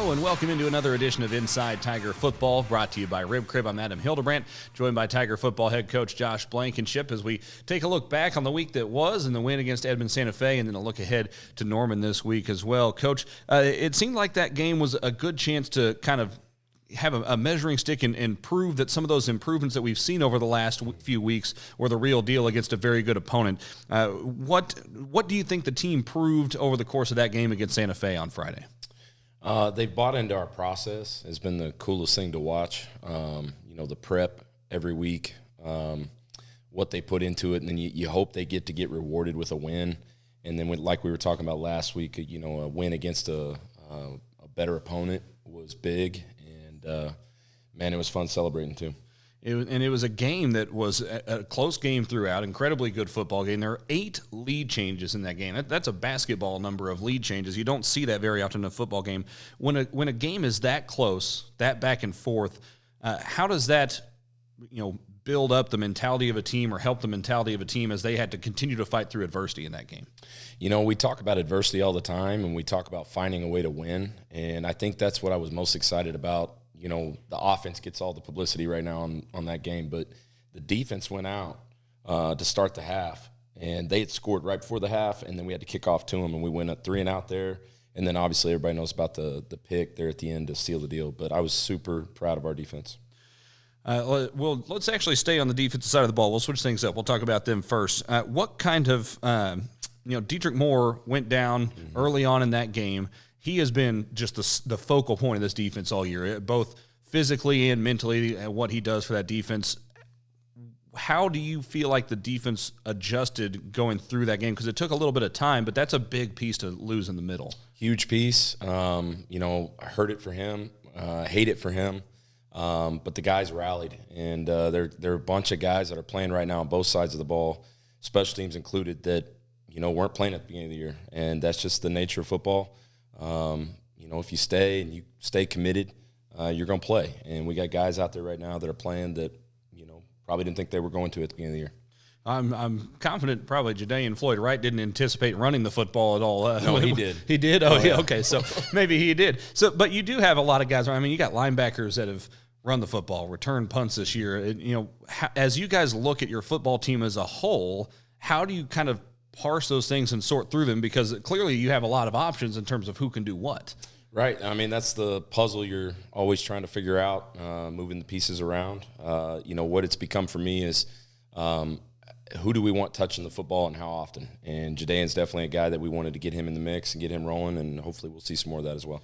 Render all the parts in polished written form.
Hello and welcome into another edition of Inside Tiger Football, brought to you by Rib Crib. I'm Adam Hildebrandt, joined by Tiger Football head coach Josh Blankenship as we take a look back on the week that was and the win against Edmond Santa Fe, and then a look ahead to Norman this week as well. Coach, it seemed like that game was a good chance to kind of have a measuring stick and prove that some of those improvements that we've seen over the last few weeks were the real deal against a very good opponent. What do you think the team proved over the course of that game against Santa Fe on Friday? They've bought into our process. It's been the coolest thing to watch. The prep every week, what they put into it, and then you hope they get rewarded with a win. And then, like we were talking about last week, a win against a better opponent was big. And, man, it was fun celebrating too. It was a game that was a close game throughout, incredibly good football game. There are 8 lead changes in that game. That's a basketball number of lead changes. You don't see that very often in a football game. When a game is that close, that back and forth, how does that build up the mentality of a team or help the mentality of a team as they had to continue to fight through adversity in that game? We talk about adversity all the time, and we talk about finding a way to win, and I think that's what I was most excited about. The offense gets all the publicity right now on that game, but the defense went out to start the half, and they had scored right before the half, and then we had to kick off to them, and we went up 3-and-out there, and then obviously everybody knows about the pick there at the end to seal the deal. But I was super proud of our defense. Well, let's actually stay on the defensive side of the ball. We'll switch things up. We'll talk about them first. What kind of Dietrich Moore went down early on in that game. He has been just the focal point of this defense all year, both physically and mentally, what he does for that defense. How do you feel like the defense adjusted going through that game? Because it took a little bit of time, but that's a big piece to lose in the middle. Huge piece. I heard it for him, hate it for him, but the guys rallied. And there are a bunch of guys that are playing right now on both sides of the ball, special teams included, that weren't playing at the beginning of the year. And that's just the nature of football. If you stay and you stay committed, you're going to play. And we got guys out there right now that are playing that, probably didn't think they were going to at the beginning of the year. I'm confident probably Jadean Floyd Wright didn't anticipate running the football at all. No, he did. He did? Oh, yeah. Okay, so maybe he did. But you do have a lot of guys. I mean, you got linebackers that have run the football, returned punts this year. As you guys look at your football team as a whole, how do you kind of parse those things and sort through them? Because clearly you have a lot of options in terms of who can do what. Right. I mean, that's the puzzle you're always trying to figure out, moving the pieces around. What it's become for me is who do we want touching the football and how often? And Jadean's definitely a guy that we wanted to get him in the mix and get him rolling, and hopefully we'll see some more of that as well.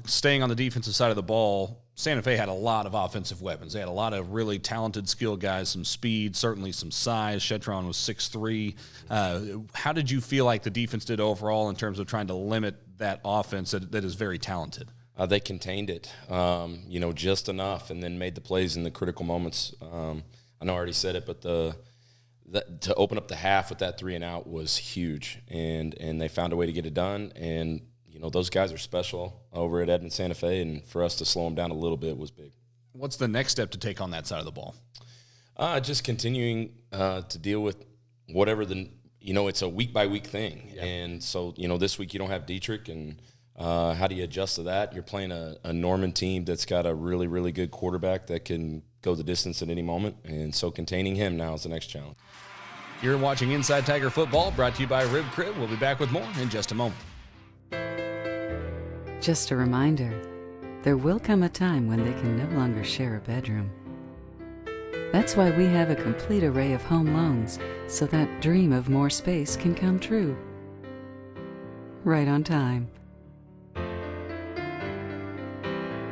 Staying on the defensive side of the ball, Santa Fe had a lot of offensive weapons. They had a lot of really talented, skilled guys, some speed, certainly some size. Shetron was 6'3". How did you feel like the defense did overall in terms of trying to limit that offense that is very talented? They contained it, just enough, and then made the plays in the critical moments. I know I already said it, but to open up the half with that 3-and-out was huge, and they found a way to get it done. And those guys are special over at Edmond Santa Fe, and for us to slow them down a little bit was big. What's the next step to take on that side of the ball? Just continuing to deal with whatever it's a week-by-week thing. Yep. And so, this week you don't have Dietrich, and how do you adjust to that? You're playing a Norman team that's got a really, really good quarterback that can go the distance at any moment, and so containing him now is the next challenge. You're watching Inside Tiger Football, brought to you by Rib Crib. We'll be back with more in just a moment. Just a reminder, there will come a time when they can no longer share a bedroom. That's why we have a complete array of home loans, so that dream of more space can come true. Right on time.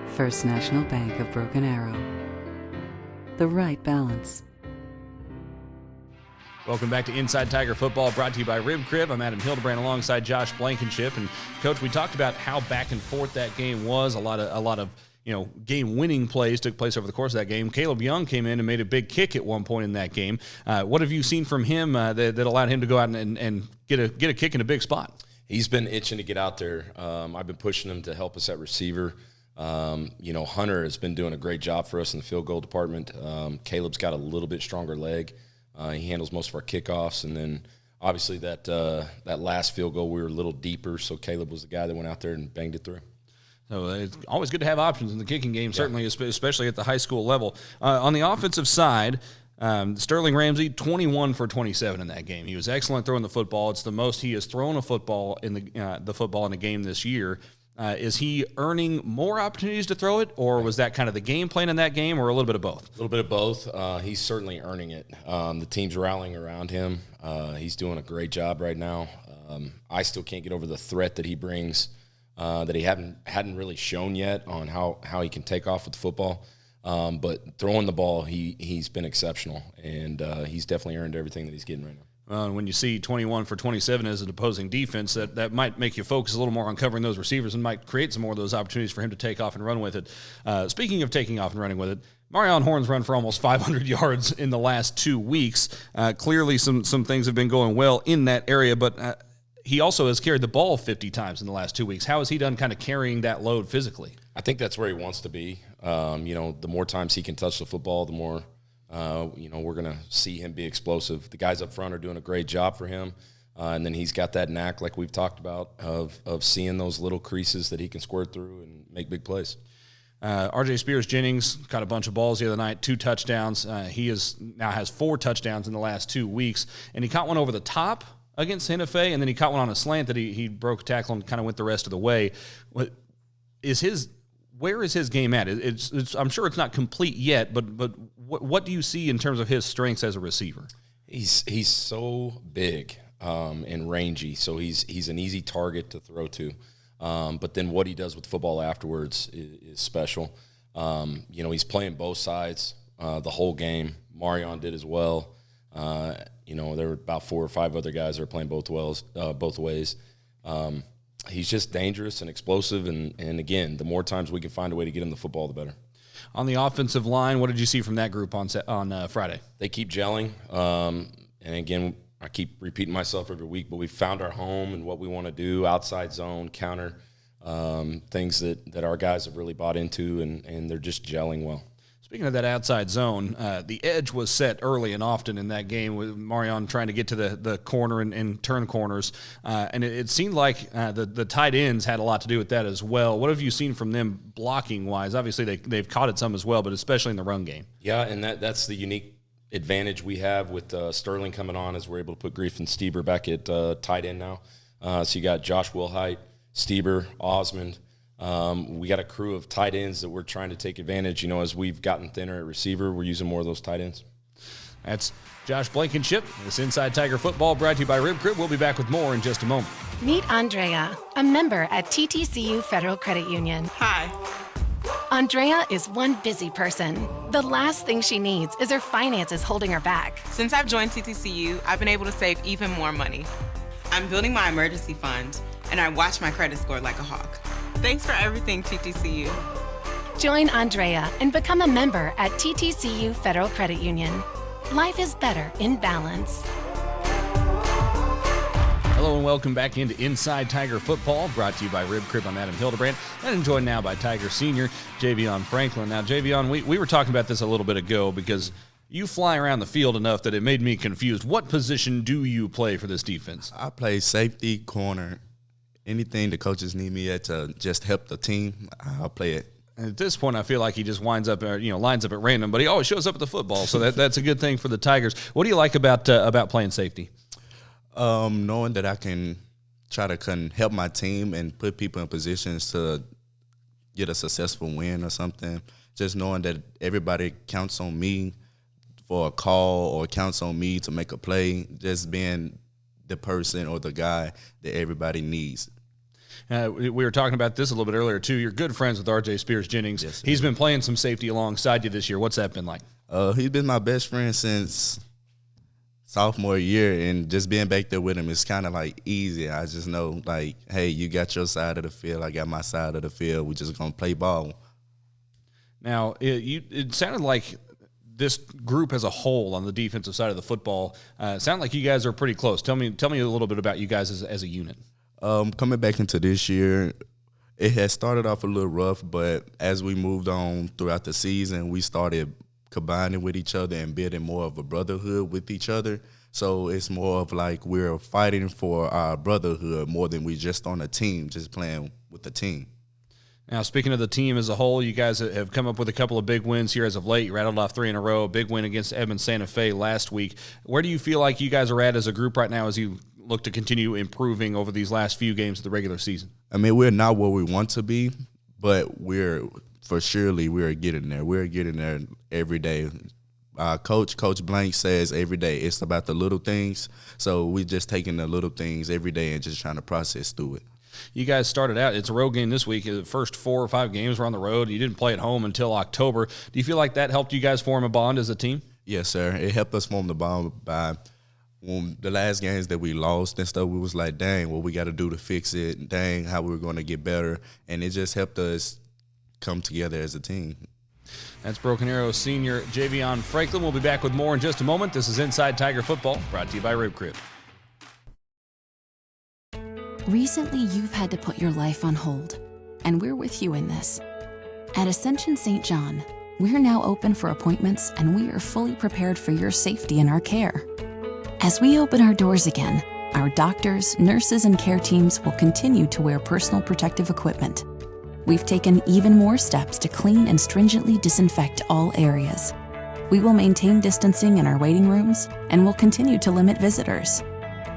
First National Bank of Broken Arrow. The right balance. Welcome back to Inside Tiger Football, brought to you by Rib Crib. I'm Adam Hildebrandt alongside Josh Blankenship. And, Coach, we talked about how back and forth that game was. A lot of game-winning plays took place over the course of that game. Caleb Young came in and made a big kick at one point in that game. What have you seen from him that allowed him to go out and get a kick in a big spot? He's been itching to get out there. I've been pushing him to help us at receiver. Hunter has been doing a great job for us in the field goal department. Caleb's got a little bit stronger leg. He handles most of our kickoffs, and then obviously that last field goal we were a little deeper, so Caleb was the guy that went out there and banged it through. So it's always good to have options in the kicking game, certainly, especially at the high school level. On the offensive side, Sterling Ramsey, 21 for 27 in that game. He was excellent throwing the football. It's the most he has thrown a football in the football in a game this year. Is he earning more opportunities to throw it, or was that kind of the game plan in that game, or a little bit of both? A little bit of both. He's certainly earning it. The team's rallying around him. He's doing a great job right now. I still can't get over the threat that he brings, that he hadn't really shown yet on how he can take off with the football. But throwing the ball, he's been exceptional, and he's definitely earned everything that he's getting right now. When you see 21 for 27 as an opposing defense, that might make you focus a little more on covering those receivers and might create some more of those opportunities for him to take off and run with it. Speaking of taking off and running with it, Marion Horn's run for almost 500 yards in the last 2 weeks. Clearly some things have been going well in that area, but he also has carried the ball 50 times in the last 2 weeks. How has he done kind of carrying that load physically? I think that's where he wants to be. The more times he can touch the football, the more we're going to see him be explosive. The guys up front are doing a great job for him. And then he's got that knack, like we've talked about, of seeing those little creases that he can squirt through and make big plays. R.J. Spears-Jennings caught a bunch of balls the other night, 2 touchdowns. He now has 4 touchdowns in the last 2 weeks, and he caught one over the top against Santa Fe, and then he caught one on a slant that he broke a tackle and kind of went the rest of the way. Where is his game at? I'm sure it's not complete yet, but what do you see in terms of his strengths as a receiver? He's so big and rangy, so he's an easy target to throw to. But then what he does with football afterwards is special. He's playing both sides the whole game. Marion did as well. There were about 4 or 5 other guys that are playing both ways. He's just dangerous and explosive, and again, the more times we can find a way to get him the football, the better. On the offensive line, what did you see from that group on Friday? They keep gelling, and again, I keep repeating myself every week, but we found our home and what we want to do, outside zone, counter, things that our guys have really bought into, and they're just gelling well. Speaking of that outside zone, the edge was set early and often in that game with Marion trying to get to the corner and turn corners. And it seemed like the tight ends had a lot to do with that as well. What have you seen from them blocking-wise? Obviously, they've caught it some as well, but especially in the run game. Yeah, and that's the unique advantage we have with Sterling coming on as we're able to put Grief and Stieber back at tight end now. So you got Josh Wilhite, Stieber, Osmond. We got a crew of tight ends that we're trying to take advantage. As we've gotten thinner at receiver, we're using more of those tight ends. That's Josh Blankenship. This Inside Tiger Football brought to you by Rib Crib. We'll be back with more in just a moment. Meet Andrea, a member at TTCU Federal Credit Union. Hi. Andrea is one busy person. The last thing she needs is her finances holding her back. Since I've joined TTCU, I've been able to save even more money. I'm building my emergency fund, and I watch my credit score like a hawk. Thanks for everything, TTCU. Join Andrea and become a member at TTCU Federal Credit Union. Life is better in balance. Hello and welcome back into Inside Tiger Football, brought to you by Rib Crib. I'm Adam Hildebrandt, and joined now by Tiger Senior Javion Franklin. Now, Javion, we were talking about this a little bit ago because you fly around the field enough that it made me confused. What position do you play for this defense? I play safety, corner. Anything the coaches need me at to just help the team, I'll play it. At this point, I feel like he just lines up at random, but he always shows up at the football, so that's a good thing for the Tigers. What do you like about playing safety? Knowing that I can try to help my team and put people in positions to get a successful win or something. Just knowing that everybody counts on me for a call or counts on me to make a play. Just being the person or the guy that everybody needs. We were talking about this a little bit earlier, too. You're good friends with R.J. Spears-Jennings. Yes, he's been playing some safety alongside you this year. What's that been like? He's been my best friend since sophomore year, and just being back there with him is kind of like easy. I just know, like, hey, you got your side of the field, I got my side of the field. We're just going to play ball. Now, it sounded like this group as a whole on the defensive side of the football, sound like you guys are pretty close. Tell me a little bit about you guys as a unit. Coming back into this year, it had started off a little rough, but as we moved on throughout the season, we started combining with each other and building more of a brotherhood with each other. So it's more of like we're fighting for our brotherhood more than we just on a team, just playing with the team. Now, speaking of the team as a whole, you guys have come up with a couple of big wins here as of late. You rattled off 3 in a row, a big win against Edmond Santa Fe last week. Where do you feel like you guys are at as a group right now as you look to continue improving over these last few games of the regular season? I mean, we're not where we want to be, but we're getting there. We're getting there every day. Coach Blank says every day it's about the little things. So we're just taking the little things every day and just trying to process through it. You guys started out, it's a road game this week. The first 4 or 5 games were on the road. You didn't play at home until October. Do you feel like that helped you guys form a bond as a team? Yes, sir. It helped us form the bond by the last games that we lost and stuff. We was like, dang, what we got to do to fix it. Dang, how we're going to get better. And it just helped us come together as a team. That's Broken Arrow Senior Javion Franklin. We'll be back with more in just a moment. This is Inside Tiger Football, brought to you by Rib Crib. Recently, you've had to put your life on hold, and we're with you in this. At Ascension St. John, we're now open for appointments, and we are fully prepared for your safety in our care. As we open our doors again, our doctors, nurses, and care teams will continue to wear personal protective equipment. We've taken even more steps to clean and stringently disinfect all areas. We will maintain distancing in our waiting rooms, and will continue to limit visitors.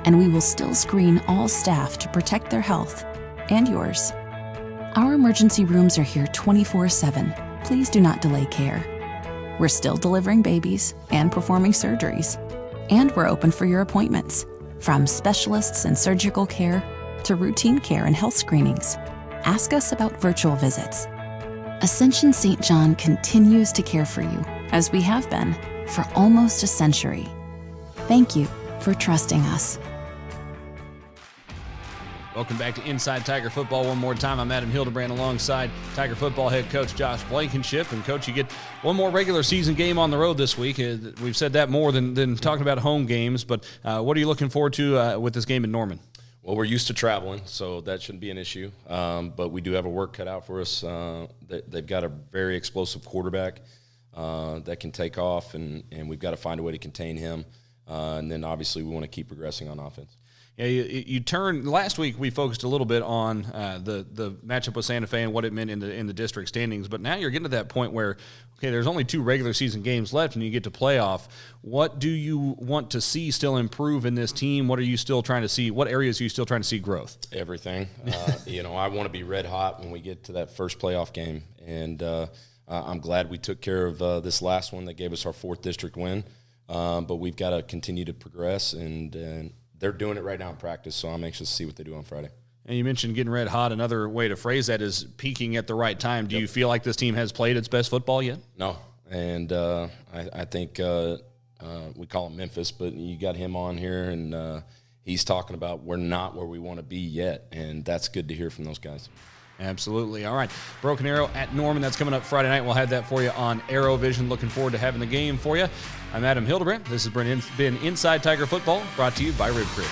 And we will still screen all staff to protect their health and yours. Our emergency rooms are here 24/7. Please do not delay care. We're still delivering babies and performing surgeries. And we're open for your appointments, from specialists and surgical care to routine care and health screenings. Ask us about virtual visits. Ascension St. John continues to care for you, as we have been for almost a century. Thank you for trusting us. Welcome back to Inside Tiger Football one more time. I'm Adam Hildebrandt alongside Tiger Football head coach Josh Blankenship. And, Coach, you get one more regular season game on the road this week. We've said that more than talking about home games. But what are you looking forward to with this game in Norman? Well, we're used to traveling, so that shouldn't be an issue. But we do have a work cut out for us. They've got a very explosive quarterback that can take off, and we've got to find a way to contain him. And then, obviously, we want to keep progressing on offense. Yeah, you turn. Last week we focused a little bit on the matchup with Santa Fe and what it meant in the district standings. But now you're getting to that point where, okay, there's only 2 regular season games left, and you get to playoff. What do you want to see still improve in this team? What are you still trying to see? What areas are you still trying to see growth? Everything. I want to be red hot when we get to that first playoff game, and I'm glad we took care of this last one that gave us our 4th district win. But we've got to continue to progress, and they're doing it right now in practice, so I'm anxious to see what they do on Friday. And you mentioned getting red hot. Another way to phrase that is peaking at the right time. Do you feel like this team has played its best football yet? No, and I think we call him Memphis, but you got him on here, and he's talking about we're not where we want to be yet, and that's good to hear from those guys. Absolutely. All right. Broken Arrow at Norman. That's coming up Friday night. We'll have that for you on Arrow Vision. Looking forward to having the game for you. I'm Adam Hildebrandt. This has been Inside Tiger Football, brought to you by Rib Crib.